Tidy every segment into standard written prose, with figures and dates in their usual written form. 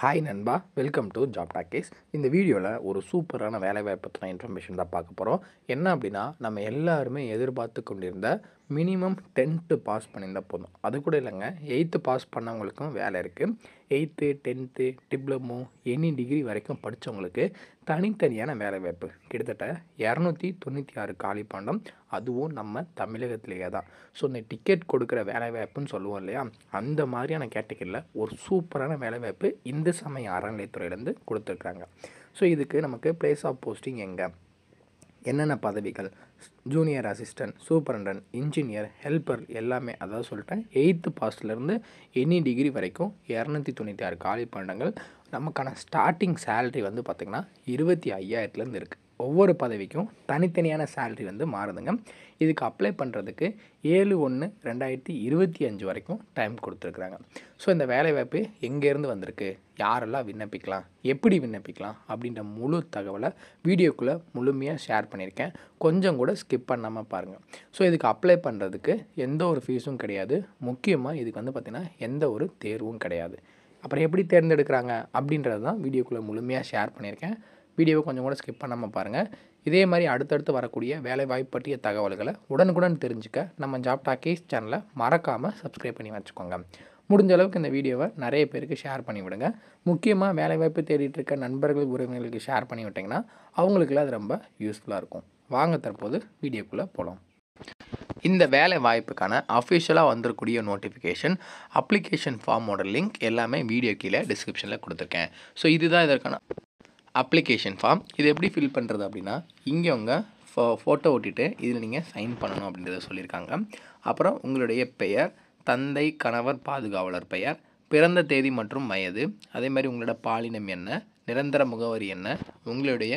Hi நண்பா, welcome to job talkies. இந்த வீடியோவில் ஒரு சூப்பரான வேலைவாய்ப்பு பற்றின இன்ஃபர்மேஷன் தான் பார்க்க போகிறோம். என்ன அப்படின்னா, நம்ம எல்லாருமே எதிர்பார்த்து கொண்டிருந்த மினிமம் 10th பாஸ் பண்ணியிருந்தால் போதும். அது கூட இல்லைங்க, 8th பாஸ் பண்ணவங்களுக்கும் வேலை இருக்குது. 8th 10th diploma any degree வரைக்கும் படித்தவங்களுக்கு தனித்தனியான வேலைவாய்ப்பு கிட்டத்தட்ட 296 காலிப்பண்டம், அதுவும் நம்ம தமிழகத்திலேயே தான். ஸோ இந்த டிக்கெட் கொடுக்குற வேலைவாய்ப்புன்னு சொல்லுவோம் இல்லையா, அந்த மாதிரியான கேட்டகரியில் ஒரு சூப்பரான வேலைவாய்ப்பு இந்து சமய அறநிலையத்துறையிலேருந்து கொடுத்துருக்குறாங்க. ஸோ இதுக்கு நமக்கு பிளேஸ் ஆஃப் போஸ்டிங் எங்கே, என்னென்ன பதவிகள், ஜூனியர் அசிஸ்டன்ட், சூப்பரண்டன், இன்ஜினியர், ஹெல்ப்பர் எல்லாமே, அதாவது சொல்லிட்டேன் 8th பாஸ்லேருந்து எனி டிகிரி வரைக்கும் 296 காலிப்பண்டங்கள். நமக்கான ஸ்டார்டிங் சேலரி வந்து பார்த்திங்கன்னா 25,000 இருக்குது. ஒவ்வொரு பதவிக்கும் தனித்தனியான சேலரி மாறுதுங்க. இதுக்கு அப்ளை பண்ணுறதுக்கு 7/1/2025 வரைக்கும் டைம் கொடுத்துருக்குறாங்க. ஸோ இந்த வேலைவாய்ப்பு எங்கேருந்து வந்திருக்கு, யாரெல்லாம் விண்ணப்பிக்கலாம், எப்படி விண்ணப்பிக்கலாம் அப்படின்ற முழு தகவலை வீடியோக்குள்ளே முழுமையாக ஷேர் பண்ணியிருக்கேன். கொஞ்சம் கூட ஸ்கிப் பண்ணாமல் பாருங்கள். ஸோ இதுக்கு அப்ளை பண்ணுறதுக்கு எந்த ஒரு ஃபீஸும் கிடையாது. முக்கியமாக இதுக்கு பார்த்திங்கன்னா எந்த ஒரு தேர்வும் கிடையாது. அப்புறம் எப்படி தேர்ந்தெடுக்கிறாங்க அப்படின்றது தான் வீடியோக்குள்ளே முழுமையாக ஷேர் பண்ணியிருக்கேன். வீடியோவை கொஞ்சம் கூட ஸ்கிப் பண்ணாமல் பாருங்கள். இதே மாதிரி அடுத்தடுத்து வரக்கூடிய வேலைவாய்ப்பு பற்றிய தகவல்களை உடனுக்குடன் தெரிஞ்சுக்க நம்ம ஜாப் டாக்கீஸ் சேனலை மறக்காமல் சப்ஸ்கிரைப் பண்ணி வச்சுக்கோங்க. முடிஞ்ச அளவுக்கு இந்த வீடியோவை நிறைய பேருக்கு ஷேர் பண்ணி விடுங்க. முக்கியமாக வேலைவாய்ப்பு தேடிட்டு இருக்க நண்பர்கள் உறவினர்களுக்கு ஷேர் பண்ணி விட்டிங்கன்னா அவங்களுக்குலாம் அது ரொம்ப யூஸ்ஃபுல்லாக இருக்கும். வாங்க தற்போது வீடியோக்குள்ளே போகலாம். இந்த வேலை வாய்ப்புக்கான அஃபிஷியலாக வந்திருக்கூடிய நோட்டிஃபிகேஷன், அப்ளிகேஷன் ஃபார்மோட லிங்க் எல்லாமே வீடியோ கீழே டிஸ்கிரிப்ஷனில் கொடுத்துருக்கேன். ஸோ இதுதான் இதற்கான அப்ளிகேஷன் ஃபார்ம். இது எப்படி ஃபில் பண்ணுறது அப்படின்னா, இங்கே உங்கள் ஃபோட்டோ ஒட்டிட்டு இதில் நீங்கள் சைன் பண்ணணும் அப்படின்றத சொல்லியிருக்காங்க. அப்புறம் உங்களுடைய பெயர், தந்தை, கணவர், பாதுகாவலர் பெயர், பிறந்த தேதி மற்றும் வயது, அதே மாதிரி உங்களோட பாலினம் என்ன, நிரந்தர முகவரி என்ன, உங்களுடைய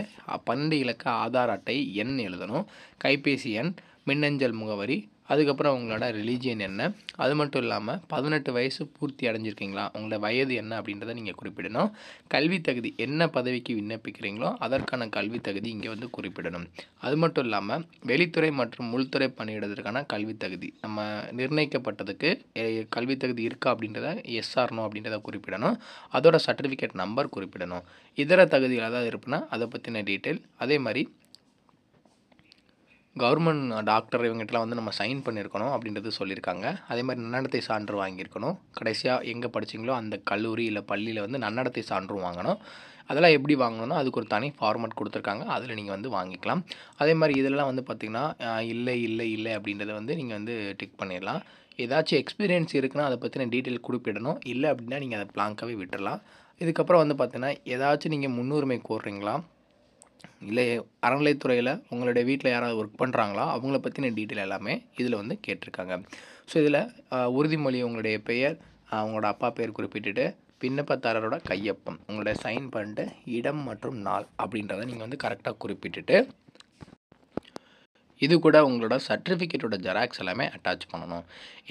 12 இலக்க ஆதார் அட்டை எண் எழுதணும், கைபேசி எண், மின்னஞ்சல் முகவரி, அதுக்கப்புறம் உங்களோட ரிலீஜியன் என்ன, அது மட்டும் இல்லாமல் 18 வயசு பூர்த்தி அடைஞ்சிருக்கீங்களா, உங்களோட வயது என்ன அப்படின்றத நீங்கள் குறிப்பிடணும். கல்வி தகுதி, என்ன பதவிக்கு விண்ணப்பிக்கிறீங்களோ அதற்கான கல்வி தகுதி இங்கே குறிப்பிடணும். அது மட்டும் இல்லாமல் வெளித்துறை மற்றும் உள்துறை பணியிடத்திற்கான கல்வி தகுதி நம்ம நிர்ணயிக்கப்பட்டதுக்கு கல்வி தகுதி இருக்கா அப்படின்றத எஸ்ஆர்னோ அப்படின்றத குறிப்பிடணும். அதோட சர்டிஃபிகேட் நம்பர் குறிப்பிடணும். இதர தகுதிகள் ஏதாவது இருப்புன்னா அதை பற்றின டீட்டெயில், அதே மாதிரி கவர்மெண்ட் டாக்டர் இவங்ககிட்டலாம் நம்ம சைன் பண்ணியிருக்கணும் அப்படின்றது சொல்லியிருக்காங்க. அதே மாதிரி நன்னடத்தை சான்று வாங்கியிருக்கணும். கடைசியாக எங்கே படிச்சிங்களோ அந்த கல்லூரி இல்லை பள்ளியில் நன்னடத்தை சான்றும் வாங்கணும். அதெல்லாம் எப்படி வாங்கணும்னா அதுக்கு ஒரு தனி ஃபார்மட் கொடுத்துருக்காங்க, அதில் நீங்கள் வாங்கிக்கலாம். அதே மாதிரி இதெல்லாம் பார்த்திங்கன்னா இல்லை இல்லை இல்லை அப்படின்றத நீங்கள் டிக் பண்ணிடலாம். ஏதாச்சும் எக்ஸ்பீரியன்ஸ் இருக்குன்னா அதை பற்றின டீட்டெயில் குறிப்பிடணும். இல்லை அப்படின்னா நீங்கள் அதை பிளாங்காகவே விட்டுடலாம். இதுக்கப்புறம் பார்த்திங்கன்னா ஏதாச்சும் நீங்கள் முன்னுரிமை கோர்றீங்களா, இல்லை அறநிலைத்துறையில் உங்களுடைய வீட்டில் யாராவது ஒர்க் பண்ணுறாங்களா, அவங்கள பற்றின டீட்டெயில் எல்லாமே இதில் கேட்டிருக்காங்க. ஸோ இதில் உறுதிமொழி, உங்களுடைய பெயர், உங்களோட அப்பா பேர் குறிப்பிட்டுட்டு, விண்ணப்பதாரரோட கையொப்பம், உங்களோட சைன் பண்ணிட்டு இடம் மற்றும் நாள் அப்படின்றத நீங்கள் கரெக்டாக குறிப்பிட்டுட்டு, இது கூட உங்களோட சர்டிஃபிகேட்டோட ஜெராக்ஸ் எல்லாமே அட்டாச் பண்ணணும்.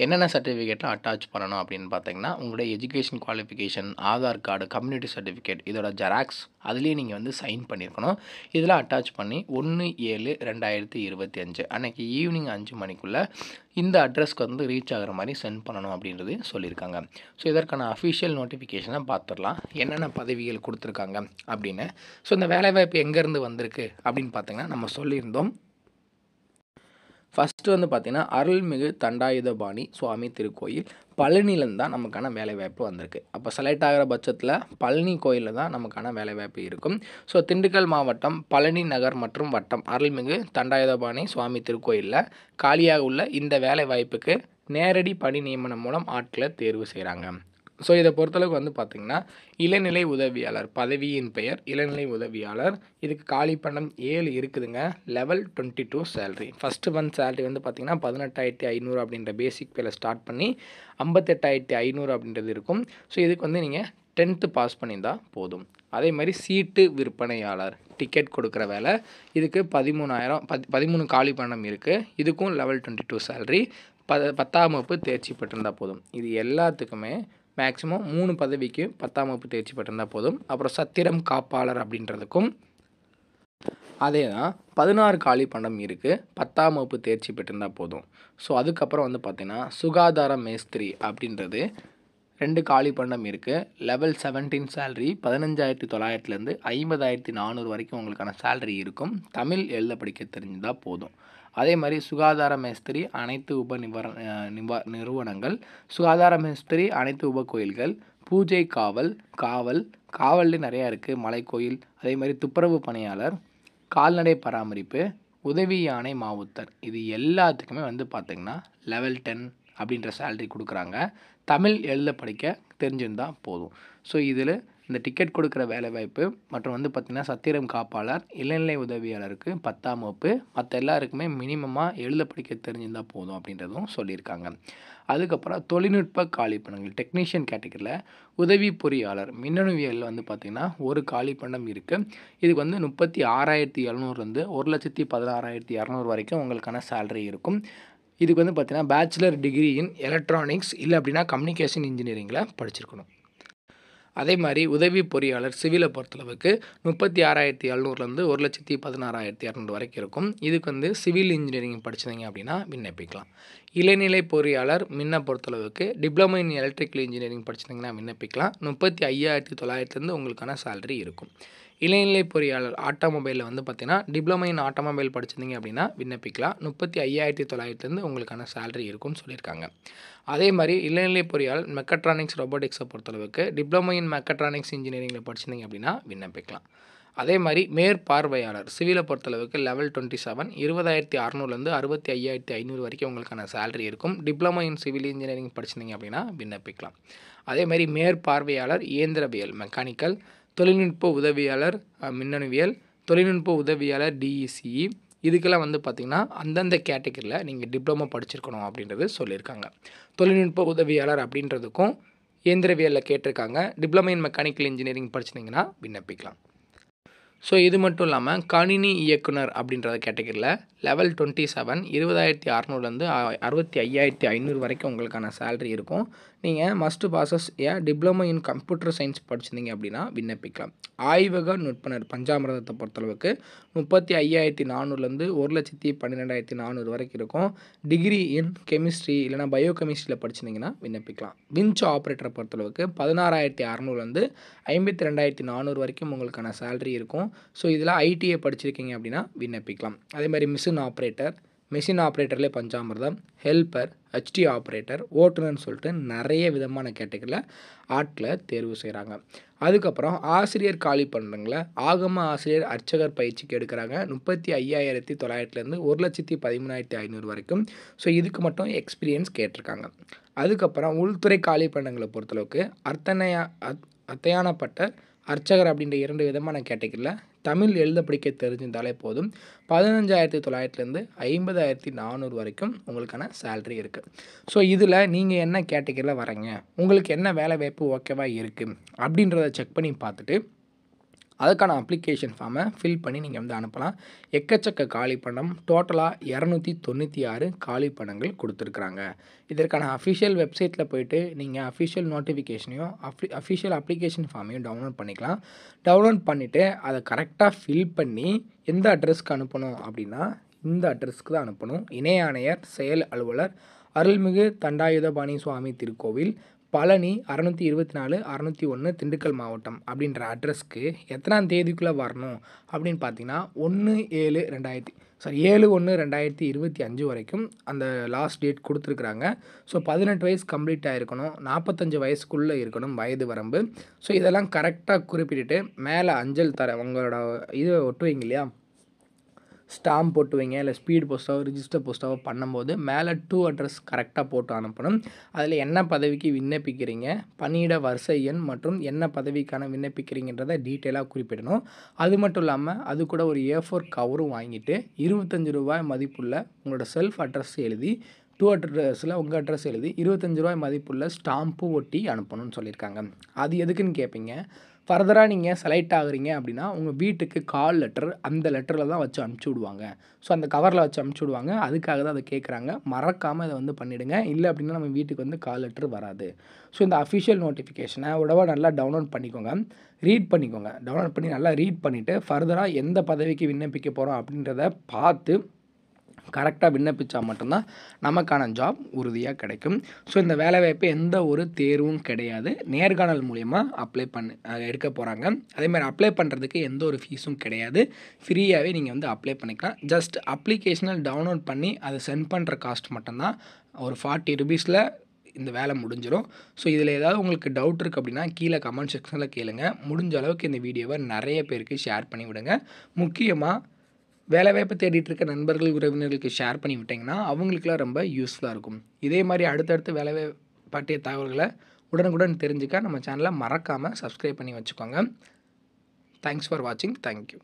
என்னென்ன சர்டிஃபிகேட்லாம் அட்டாச் பண்ணணும் அப்படின்னு பார்த்தீங்கன்னா, உங்களுடைய education qualification, Aadhaar card, community certificate இதோட ஜெராக்ஸ் அதுலேயே நீங்கள் சைன் பண்ணியிருக்கணும். இதெல்லாம் அட்டாச் பண்ணி 1/7/2025 அன்றைக்கி ஈவினிங் 5 மணிக்குள்ளே இந்த அட்ரஸ்க்கு ரீச் ஆகிற மாதிரி சென்ட் பண்ணணும் அப்படின்றது சொல்லியிருக்காங்க. ஸோ இதற்கான அஃபிஷியல் நோட்டிஃபிகேஷனை பார்த்துடலாம், என்னென்ன பதவிகள் கொடுத்துருக்காங்க அப்படின்னு. ஸோ இந்த வேலைவாய்ப்பு எங்கேருந்து வந்திருக்கு அப்படின்னு பார்த்தீங்கன்னா, நம்ம சொல்லியிருந்தோம். ஃபஸ்ட்டு பார்த்திங்கன்னா அருள்மிகு தண்டாயுதபாணி சுவாமி திருக்கோயில் பழனியிலேருந்து தான் நமக்கான வேலைவாய்ப்பு வந்திருக்கு. அப்போ செலக்ட் ஆகிற பட்சத்தில் பழனி கோயிலில் தான் நமக்கான வேலைவாய்ப்பு இருக்கும். ஸோ திண்டுக்கல் மாவட்டம் பழனி நகர் மற்றும் வட்டம் அருள்மிகு தண்டாயுதபாணி சுவாமி திருக்கோயிலில் காலியாக உள்ள இந்த வேலைவாய்ப்புக்கு நேரடி பணி நியமனம் மூலம் ஆட்களை தேர்வு செய்கிறாங்க. ஸோ இதை பொறுத்தளவுக்கு பார்த்திங்கன்னா இளநிலை உதவியாளர் பதவியின் பெயர் இளநிலை உதவியாளர். இதுக்கு காலிப்பணம் 7 இருக்குதுங்க. Level 22 salary. First one salary பார்த்திங்கன்னா 18,500 அப்படின்ற பேசிக் பேல ஸ்டார்ட் பண்ணி 58,500 அப்படின்றது இருக்கும். ஸோ இதுக்கு நீங்கள் 10th பாஸ் பண்ணியிருந்தால் போதும். அதே மாதிரி சீட்டு விற்பனையாளர், டிக்கெட் கொடுக்குற வேலை, இதுக்கு 13 காலிப்பணம் இருக்குது. இதுக்கும் லெவல் 22 சேலரி. 10ஆம் வகுப்பு தேர்ச்சி பெற்றிருந்தால் போதும். இது எல்லாத்துக்குமே மேக்ஸிமம் 3 பதவிக்கு 10ஆம் வகுப்பு தேர்ச்சி பெற்றிருந்தால் போதும். அப்புறம் சத்திரம் காப்பாளர் அப்படின்றதுக்கும் அதே தான் 16 காலிப்பணம் இருக்குது, 10ஆம் வகுப்பு தேர்ச்சி பெற்றிருந்தால் போதும். ஸோ அதுக்கப்புறம் பார்த்திங்கன்னா சுகாதார மேஸ்திரி அப்படின்றது 2 காலி பணியிடம் இருக்குது. லெவல் 17 சேலரி 15,900லேருந்து 50,400 வரைக்கும் உங்களுக்கான சேலரி இருக்கும். தமிழ் எழுத படிக்க தெரிஞ்சிருந்தால் போதும். அதே மாதிரி சுகாதார மேஸ்திரி அனைத்து நிறுவனங்கள், சுகாதார மேஸ்திரி அனைத்து உப கோயில்கள், பூஜை காவல்லே நிறையா இருக்குது, மலைக்கோயில், அதே மாதிரி துப்புரவு பணியாளர், கால்நடை பராமரிப்பு, உதவி யானை மாவுத்தர், இது எல்லாத்துக்குமே வந்து பார்த்திங்கன்னா லெவல் 10 அப்படின்ற சேலரி கொடுக்குறாங்க. தமிழ் எழுத படிக்க தெரிஞ்சிருந்தால் போதும். ஸோ இதில் இந்த டிக்கெட் கொடுக்குற வேலைவாய்ப்பு மற்றும் வந்து பார்த்திங்கன்னா சத்திரம் காப்பாளர், இளநிலை உதவியாளருக்கு 10ஆம் வகுப்பு, மற்ற எல்லாருக்குமே மினிமமாக எழுத படிக்க தெரிஞ்சிருந்தால் போதும் அப்படின்றதும் சொல்லியிருக்காங்க. அதுக்கப்புறம் தொழில்நுட்ப காலிப்பணிகள் டெக்னீஷியன் கேட்டகரியில் உதவி பொறியாளர் மின்னணுவியலில் வந்து பார்த்திங்கன்னா ஒரு காலிப்பணியிடம் இருக்குது. இதுக்கு வந்து 36,700லேருந்து 1,16,200 வரைக்கும் உங்களுக்கான சேலரி இருக்கும். இதுக்கு வந்து பார்த்திங்கன்னா பேச்சுலர் டிகிரி இன் எலக்ட்ரானிக்ஸ் இல்லை அப்படின்னா கம்யூனிகேஷன் இன்ஜினியரிங்கில் படிச்சிருக்கணும். அதே மாதிரி உதவி பொறியாளர் சிவிலை பொறுத்தளவுக்கு 36,700லேருந்து 1,16,200 வரைக்கும் இருக்கும். இதுக்கு வந்து சிவில் இன்ஜினியரிங் படிச்சிங்க அப்படின்னா விண்ணப்பிக்கலாம். இளநிலை பொறியாளர் பொறுத்தளவுக்கு டிப்ளமோ இன் எலக்ட்ரிக்கல் இன்ஜினியரிங் படிச்சிங்கன்னா விண்ணப்பிக்கலாம். 35,900லேருந்து உங்களுக்கான சேலரி இருக்கும். இளநிலை பொறியாளர் ஆட்டோமொபைலில் வந்து பார்த்திங்கன்னா டிப்ளமோ இன் ஆட்டோமொபைல் படிச்சிருந்தீங்க அப்படின்னா விண்ணப்பிக்கலாம். 35,900லேருந்து உங்களுக்கான சேலரி இருக்கும்னு சொல்லியிருக்காங்க. அதே மாதிரி இளநிலை பொறியாளர் மெக்கட்ரானிக்ஸ் ரோபோட்டிக்ஸை பொறுத்தளவுக்கு டிப்ளமோ இன் மெக்கட்ரானிக்ஸ் இன்ஜினியரிங்கில் படிச்சிருந்தீங்க அப்படின்னா விண்ணப்பிக்கலாம். அதே மாதிரி மேற்பார்வையாளர் சிவிலை பொறுத்தளவுக்கு லெவல் 27 20,600லேருந்து 65,500 வரைக்கும் உங்களுக்கான சேலரி இருக்கும். டிப்ளமோ இன் சிவில் இன்ஜினியரிங் படிச்சிருந்தீங்க அப்படின்னா விண்ணப்பிக்கலாம். அதே மாதிரி மேற்பார்வையாளர் இயந்திரவியல் மெக்கானிக்கல், தொழில்நுட்ப உதவியாளர் மின்னணுவியல், தொழில்நுட்ப உதவியாளர் டிஇசிஇ, இதுக்கெல்லாம் வந்து பார்த்திங்கன்னா அந்தந்த கேட்டகரியில் நீங்கள் டிப்ளமோ படிச்சிருக்கணும் அப்படின்றது சொல்லியிருக்காங்க. தொழில்நுட்ப உதவியாளர் அப்படின்றதுக்கும் இயந்திரவியலில் கேட்டிருக்காங்க. டிப்ளமோ இன் மெக்கானிக்கல் இன்ஜினியரிங் படிச்சிருந்தீங்கன்னா விண்ணப்பிக்கலாம். ஸோ இது மட்டும் இல்லாமல் கணினி இயக்குனர் அப்படின்றத கேட்டகரியில் லெவல் 27 20,600லேருந்து 65,500 வரைக்கும் உங்களுக்கான சேலரி இருக்கும். நீங்கள் must passes diploma in computer science படிச்சிருந்தீங்க அப்படின்னா விண்ணப்பிக்கலாம். ஆய்வக நுட்பனர் பஞ்சாமிரதத்தை பொறுத்தளவுக்கு 35,400லேருந்து 1,12,400 வரைக்கும் இருக்கும். டிகிரி இன் கெமிஸ்ட்ரி இல்லைனா பயோ கெமிஸ்ட்ரியில் படிச்சிருந்தீங்கன்னா விண்ணப்பிக்கலாம். விஞ்ச் ஆப்ரேட்டரை பொறுத்தளவுக்கு 16,600லேருந்து 52,400 வரைக்கும் உங்களுக்கான சேலரி இருக்கும். ஸோ இதில் ஐடிஐ படிச்சிருக்கீங்க அப்படின்னா விண்ணப்பிக்கலாம். அதே மாதிரி மெஷின் ஆப்ரேட்டர்லேயே பஞ்சாமிர்தம், ஹெல்ப்பர், ஹெச்டி ஆப்ரேட்டர், ஓட்டுநர்னு சொல்லிட்டு நிறைய விதமான கேட்டகரியில் ஆட்களை தேர்வு செய்கிறாங்க. அதுக்கப்புறம் ஆசிரியர் காலி பண்ணுறங்கள ஆகம ஆசிரியர் அர்ச்சகர் பயிற்சிக்கு எடுக்கிறாங்க. 35,900லேருந்து 1,13,500 வரைக்கும். ஸோ இதுக்கு மட்டும் எக்ஸ்பீரியன்ஸ் கேட்டிருக்காங்க. அதுக்கப்புறம் உள்துறை காலி பண்ணங்களை பொறுத்தளவுக்கு அத்தையானப்பட்ட அர்ச்சகர் அப்படின்ற 2 விதமான கேட்டகரியில் தமிழ் எழுத படிக்க தெரிஞ்சிருந்தாலே போதும். 15,900லேருந்து 50,400 வரைக்கும் உங்களுக்கான சேலரி இருக்குது. ஸோ இதில் நீங்கள் என்ன கேட்டகரியில் வரீங்க, உங்களுக்கு என்ன வேலை வாய்ப்பு ஓகேவாக இருக்குது அப்படின்றத செக் பண்ணி பார்த்துட்டு அதுக்கான அப்ளிகேஷன் ஃபார்மை ஃபில் பண்ணி நீங்கள் வந்து அனுப்பலாம். எக்கச்சக்க காலி பணம் டோட்டலாக 296 காலி பணங்கள் கொடுத்துருக்குறாங்க. இதற்கான அஃபிஷியல் வெப்சைட்டில் போய்ட்டு நீங்கள் அஃபிஷியல் நோட்டிஃபிகேஷனையும் அஃபிஷியல் அப்ளிகேஷன் ஃபார்மையும் டவுன்லோட் பண்ணிக்கலாம். டவுன்லோட் பண்ணிவிட்டு அதை கரெக்டாக ஃபில் பண்ணி எந்த அட்ரஸ்க்கு அனுப்பணும் அப்படின்னா இந்த அட்ரஸ்க்கு தான் அனுப்பணும். இணை ஆணையர் செயல் அலுவலர் அருள்மிகு தண்டாயுதபாணி சுவாமி திருக்கோவில், பழனி 624 601 திண்டுக்கல் மாவட்டம் அப்படின்ற அட்ரஸ்க்கு எத்தனாம் தேதிக்குள்ளே வரணும் அப்படின்னு பார்த்தீங்கன்னா 7/1/2025 வரைக்கும் அந்த லாஸ்ட் டேட் கொடுத்துருக்குறாங்க. ஸோ 18 வயசு கம்ப்ளீட் ஆகிருக்கணும், 45 வயசுக்குள்ளே இருக்கணும் வயது வரம்பு. ஸோ இதெல்லாம் கரெக்டாக குறிப்பிட்டுட்டு மேலே அஞ்சல் தர உங்களோட இது ஒட்டுவீங்க இல்லையா, ஸ்டாம்ப் போட்டுவீங்க இல்லை ஸ்பீட் போஸ்ட்டாவோ ரிஜிஸ்டர் போஸ்ட்டாவோ பண்ணும்போது மேலே 2 அட்ரஸ் கரெக்டாக போட்டு அனுப்பணும். அதில் என்ன பதவிக்கு விண்ணப்பிக்கிறீங்க, பணியிட வரிசை எண் மற்றும் என்ன பதவிக்கான விண்ணப்பிக்கிறீங்கன்றதை டீட்டெயிலாக குறிப்பிடணும். அது மட்டும் இல்லாமல் அது கூட ஒரு A4 கவரும் வாங்கிட்டு 25 ரூபாய் மதிப்புள்ள உங்களோட செல்ஃப் அட்ரஸ் எழுதி 2 அட்ரஸில் உங்கள் அட்ரஸ் எழுதி 25 ரூபாய் மதிப்புள்ள ஸ்டாம்பு ஒட்டி அனுப்பணும்னு சொல்லியிருக்காங்க. அது எதுக்குன்னு கேட்பீங்க. ஃபர்தராக நீங்கள் செலக்ட் ஆகுறீங்க அப்படின்னா உங்கள் வீட்டுக்கு கால் லெட்டர் அந்த லெட்டரில் தான் வச்சு அனுப்பிச்சி விடுவாங்க. ஸோ அந்த கவரில் வச்சு அனுப்பிச்சி விடுவாங்க. அதுக்காக தான் அதை கேட்குறாங்க. மறக்காமல் இதை வந்து பண்ணிவிடுங்க. இல்லை அப்படின்னா நம்ம வீட்டுக்கு வந்து கால் லெட்டர் வராது. ஸோ இந்த அஃபிஷியல் நோட்டிஃபிகேஷனை உடனே நல்லா டவுன்லோட் பண்ணிக்கோங்க, ரீட் பண்ணிக்கோங்க. டவுன்லோட் பண்ணி நல்லா ரீட் பண்ணிவிட்டு ஃபர்தராக எந்த பதவிக்கு விண்ணப்பிக்க போகிறோம் அப்படின்றத பார்த்து கரெக்டாக விண்ணப்பிச்சா மட்டும்தான் நமக்கான ஜாப் உறுதியாக கிடைக்கும். ஸோ இந்த வேலைவாய்ப்பு எந்த ஒரு தேர்வும் கிடையாது. நேர்காணல் மூலிமா எடுக்க போகிறாங்க. அதேமாதிரி அப்ளை பண்ணுறதுக்கு எந்த ஒரு ஃபீஸும் கிடையாது. ஃப்ரீயாகவே நீங்கள் வந்து அப்ளை பண்ணிக்கலாம். ஜஸ்ட் அப்ளிகேஷனை டவுன்லோட் பண்ணி அதை சென்ட் பண்ணுற காஸ்ட் மட்டும்தான். ஒரு 40 ரூபீஸில் இந்த வேலை முடிஞ்சிடும். ஸோ இதில் ஏதாவது உங்களுக்கு டவுட் இருக்குது அப்படின்னா கீழே கமெண்ட் செக்ஷனில் கேளுங்க. முடிஞ்ச அளவுக்கு இந்த வீடியோவை நிறைய பேருக்கு ஷேர் பண்ணி விடுங்க. முக்கியமாக வேலைவாய்ப்பு தேடிட்டு இருக்க நண்பர்கள், உறவினர்களுக்கு ஷேர் பண்ணி விட்டிங்கன்னா அவங்களுக்குலாம் ரொம்ப யூஸ்ஃபுல்லாக இருக்கும். இதே மாதிரி அடுத்தடுத்து வேலைவாய்ப்பு பற்றிய தகவல்களை உடனுக்குடன் தெரிஞ்சுக்க நம்ம சேனலை மறக்காமல் சப்ஸ்கிரைப் பண்ணி வச்சுக்கோங்க. தேங்க்ஸ் ஃபார் வாட்சிங். தேங்க்யூ.